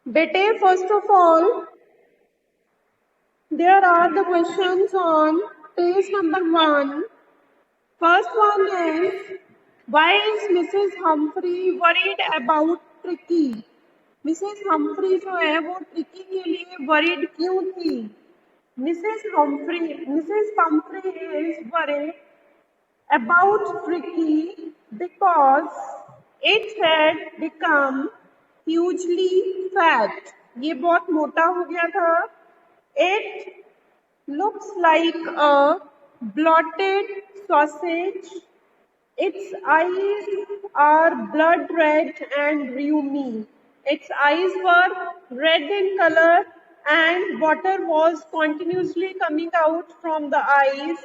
Bete, first of all, there are the questions on page number 1. First one is, why is Mrs. Humphrey worried about Tricky? Mrs. Humphrey जो है वो tricky के लिए worried क्यों थी? Mrs. Pumphrey is worried about Tricky because it had become hugely fat. ये बहुत मोटा हो गया था. It looks like a blotted sausage. Its eyes are blood red and rheumy. Its eyes were red in color and water was continuously coming out from the eyes.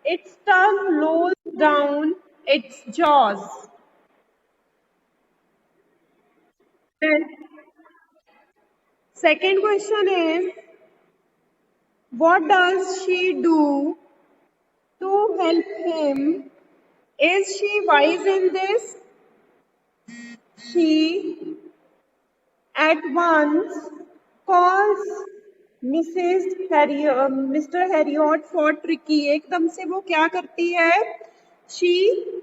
Its tongue lolled down its jaws. And second question is, what does she do to help him? Is she wise in this? She at once calls Mr. Harriot for Tricky. एकदम से वो क्या करती है? She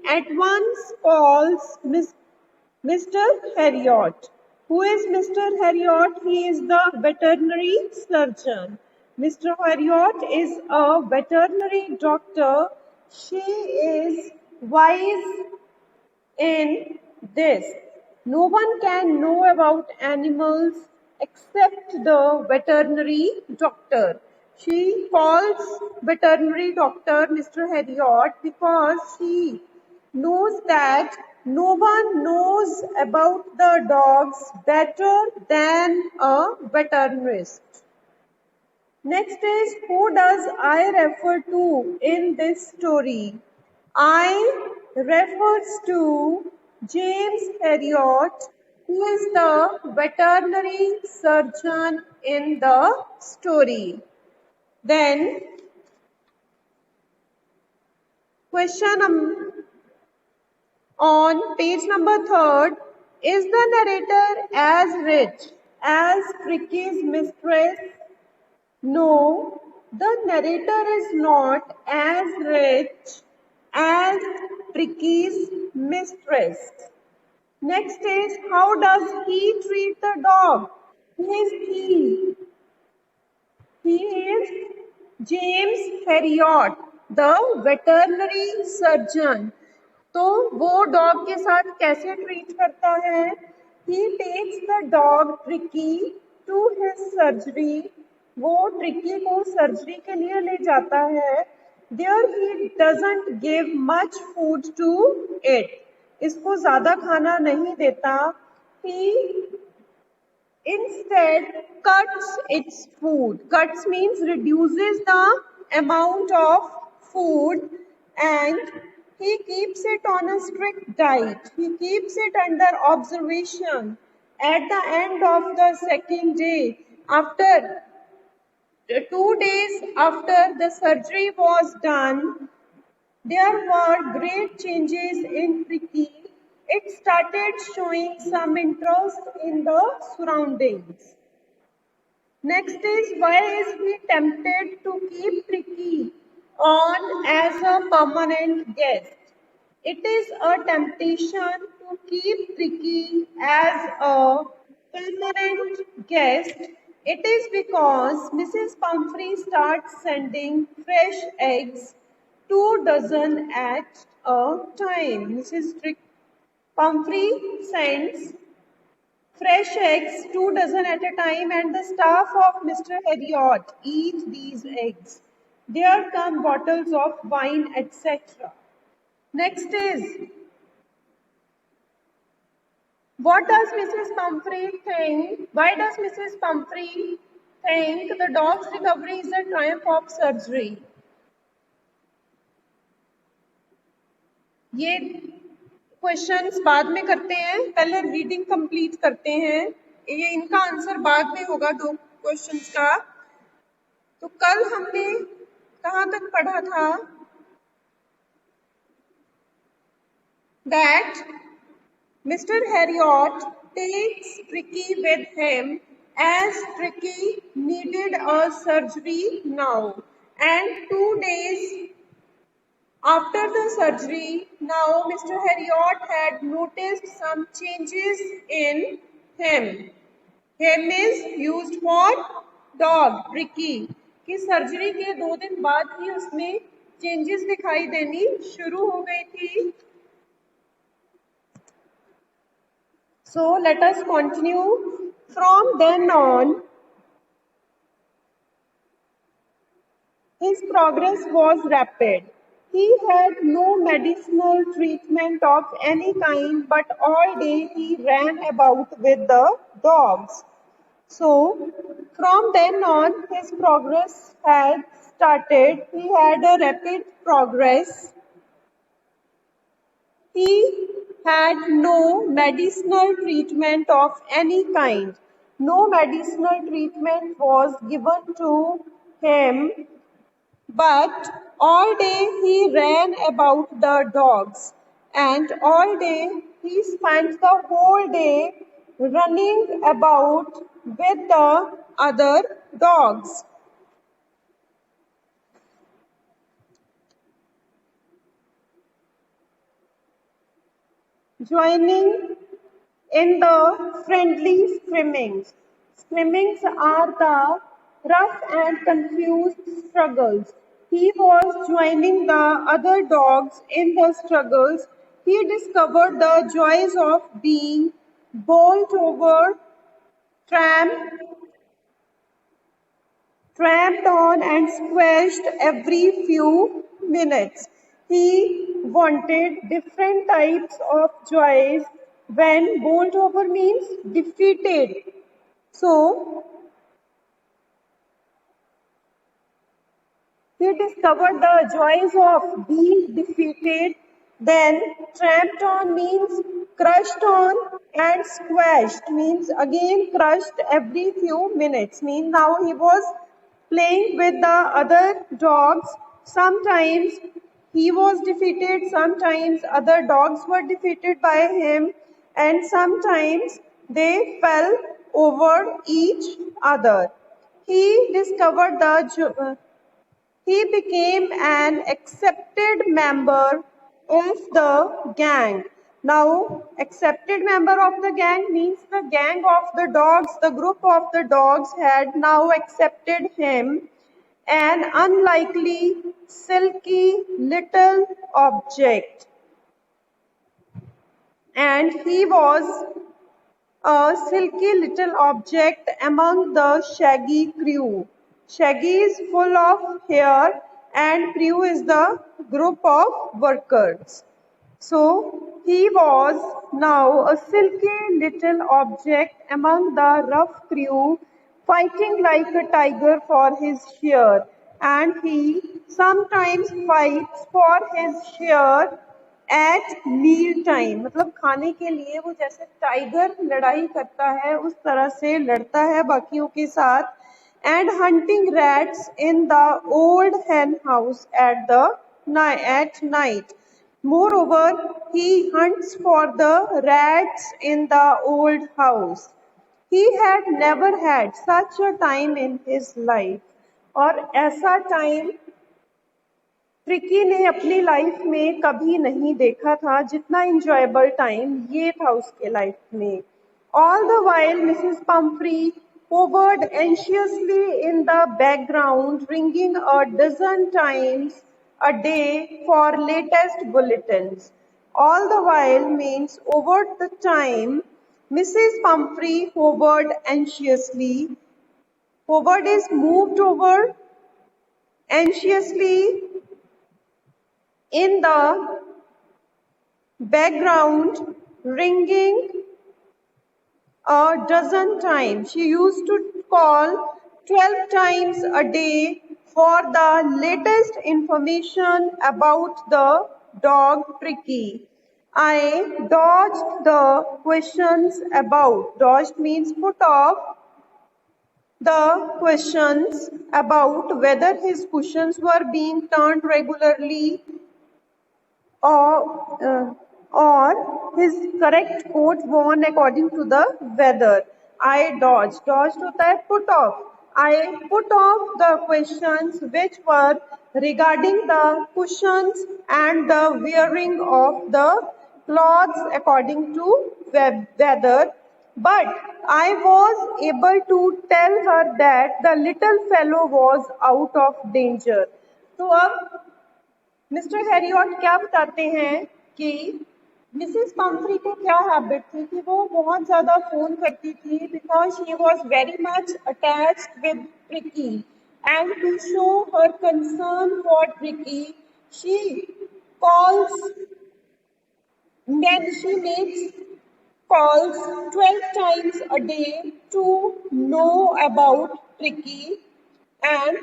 at once calls Mr. Harriot. Who is Mr. Harriot? He is the veterinary surgeon. Mr. Harriot is a veterinary doctor. She is wise in this. No one can know about animals except the veterinary doctor. She calls veterinary doctor Mr. Harriot because she knows that no one knows about the dogs better than a veterinarian. Next is, who does I refer to in this story? I refers to James Harriot, who is the veterinary surgeon in the story. Then, question on page number 3, is the narrator as rich as Tricky's mistress? No, the narrator is not as rich as Tricky's mistress. Next is, how does he treat the dog? Who is he? He is James Harriot, the veterinary surgeon. तो वो dog के साथ कैसे treat करता है? He takes the dog Tricky to his surgery. वो tricky को surgery के लिए ले जाता है. There he doesn't give much food to it. इसको ज्यादा खाना नहीं देता. He instead cuts its food. Cuts means reduces the amount of food, and he keeps it on a strict diet. He keeps it under observation. At the end of the second day, after 2 days after the surgery was done, there were great changes in Tricky. It started showing some interest in the surroundings. Next is, why is he tempted to keep Tricky on as a permanent guest? It is a temptation to keep Tricky as a permanent guest. It is because Mrs. Pumphrey starts sending fresh eggs, 2 dozen at a time. Mrs. Pumphrey sends fresh eggs, 2 dozen at a time, and the staff of Mr. Harriot eat these eggs. There come bottles of wine, etc. Next is, what does Mrs. Pumphrey think? Why does Mrs. Pumphrey think the dog's recovery is a triumph of surgery? ये questions बाद में करते हैं, पहले reading complete करते हैं. ये इनका आंसर बाद में होगा 2 क्वेश्चंस का. तो कल हमने कहाँ तक पढ़ा था? That Mr. Harriot takes Tricky with him as Tricky needed a surgery now. And 2 days after the surgery, now Mr. Harriot had noticed some changes in him. Him is used for dog, Tricky. कि surgery के 2 दिन बाद ही उसमें changes दिखाई देनी शुरू हो गई थी. So let us continue. From then on, his progress was rapid. He had no medicinal treatment of any kind, but all day he ran about with the dogs. So, from then on, his progress had started. He had a rapid progress. He had no medicinal treatment of any kind. No medicinal treatment was given to him, but all day he ran about the dogs, and all day he spent the whole day running about with the other dogs. Joining in the friendly scrimmings. Scrimmings are the rough and confused struggles. He was joining the other dogs in the struggles. He discovered the joys of being bowled over, tramped on, and squashed every few minutes. He wanted different types of joys. When bowled over means defeated. So, he discovered the joys of being defeated. Then, tramped on means crushed on, and squashed means again crushed every few minutes. Means now he was playing with the other dogs. Sometimes he was defeated, sometimes other dogs were defeated by him, and sometimes they fell over each other. He discovered he became an accepted member of the gang. Now, accepted member of the gang means the gang of the dogs, the group of the dogs had now accepted him, an unlikely, silky little object. And he was a silky little object among the shaggy crew. Shaggy is full of hair and crew is the group of workers. So he was now a silky little object among the rough crew, fighting like a tiger for his share. And he sometimes fights for his share at meal time. मतलब खाने के लिए वो जैसे tiger लड़ाई करता है उस तरह से लड़ता है बाकियों के साथ. And hunting rats in the old hen house at night. Moreover, he hunts for the rats in the old house. He had never had such a time in his life. और ऐसा टाइम ट्रिकी ने अपनी life में कभी नहीं देखा था. जितना इंजॉयबल टाइम ये था उसके लाइफ में. All the while Mrs Pomfrey hovered anxiously in the background, ringing a dozen times a day for latest bulletins. All the while means over the time. Mrs. Pumphrey hovered anxiously. Hovered is moved over, anxiously in the background, ringing a dozen times. She used to call 12 times a day for the latest information about the dog Tricky. I dodged the questions about. Dodged means put off the questions about whether his cushions were being turned regularly or his correct coat worn according to the weather. I dodged. Dodged होता है put off. I put off the questions which were regarding the cushions and the wearing of the clothes according to weather. But I was able to tell her that the little fellow was out of danger. तो अब mister Harriet क्या बताते हैं कि Mrs Pomfrey को क्या habit थी कि वो बहुत ज़्यादा फ़ोन करती थी because she was very much attached with Tricky and to show her concern for Tricky she calls then she makes calls 12 times a day to know about Tricky, and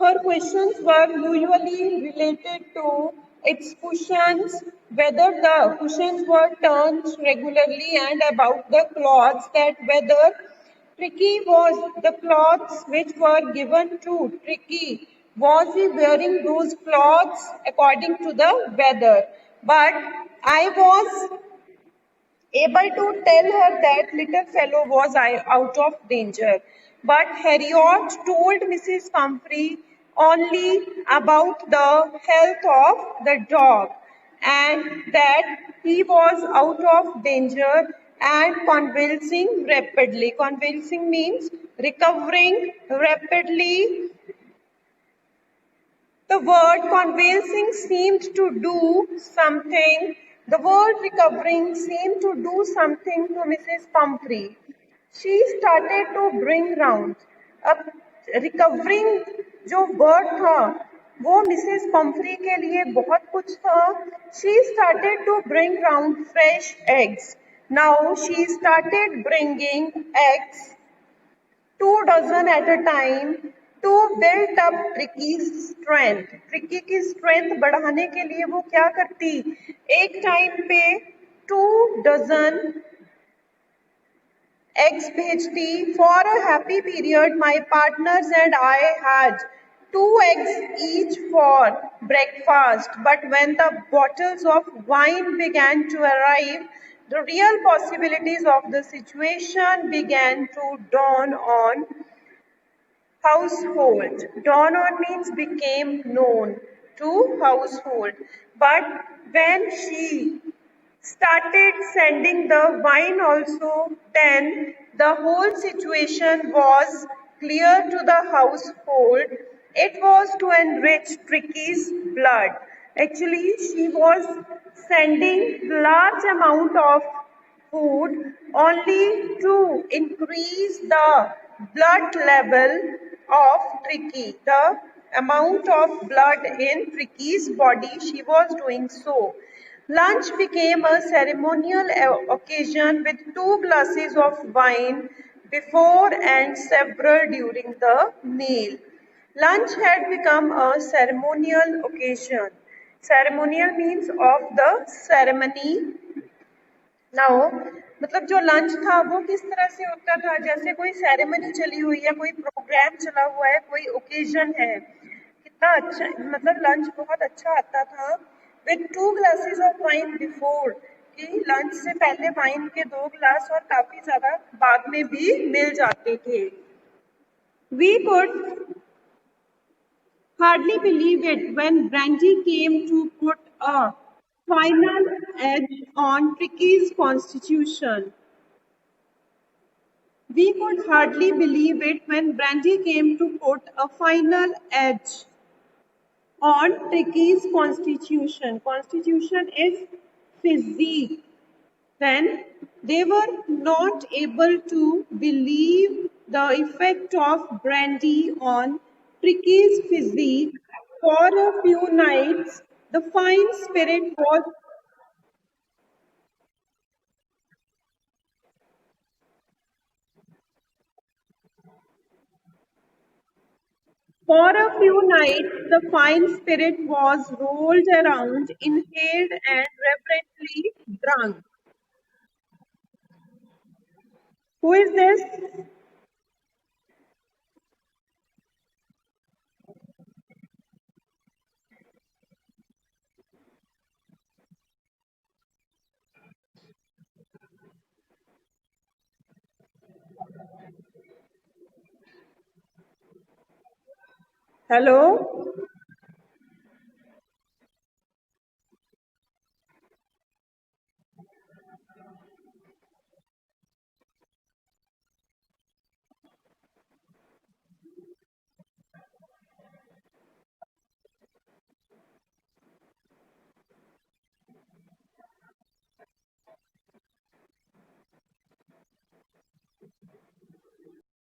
her questions were usually related to its cushions, whether the cushions were turned regularly, and about the clothes, that whether Tricky was the clothes which were given to Tricky. Was he wearing those clothes according to the weather? But I was able to tell her that little fellow was out of danger. But Harriot told Mrs. Pumphrey only about the health of the dog and that he was out of danger and convulsing rapidly. Convulsing means recovering rapidly. The word convalescing seemed to do something. The word recovering seemed to do something to Mrs. Pumphrey. She started to bring round. अब recovering जो word था वो Mrs Pomfrey के लिए बहुत कुछ था. She started to bring round fresh eggs. Now she started bringing eggs 2 dozen at a time to build up Tricky's strength. Tricky की strength बढ़ाने के लिए वो क्या करती? एक टाइम पे 2 dozen eggs भेजती. For a happy period, my partners and I had 2 eggs each for breakfast. But when the bottles of wine began to arrive, the real possibilities of the situation began to dawn on household. Dawn on means became known to household. But when she started sending the wine also, then the whole situation was clear to the household. It was to enrich Tricky's blood. Actually, she was sending large amount of food only to increase the blood level of Tricky. The amount of blood in Tricky's body, she was doing so. Lunch became a ceremonial occasion with 2 glasses of wine before and several during the meal. Lunch had become a ceremonial occasion. Ceremonial means of the ceremony. Now मतलब जो lunch था वो किस तरह से होता था, जैसे कोई सेरेमनी चली हुई है, कोई प्रोग्राम चला हुआ है, कोई ओकेजन है. कितना अच्छा, मतलब लंच बहुत अच्छा आता था. With 2 glasses of wine before, कि लंच से पहले वाइन के 2 ग्लास और काफी ज्यादा बाद में भी मिल जाते थे. We could hardly believe it when Brandy came to put a final edge on Tricky's constitution. We could hardly believe it when Brandy came to put a final edge on Tricky's constitution. Constitution is physique. Then they were not able to believe the effect of brandy on Tricky's physique. For a few nights, the fine spirit was For a few nights, the fine spirit was rolled around, inhaled, and reverently drunk. Who is this? Hello?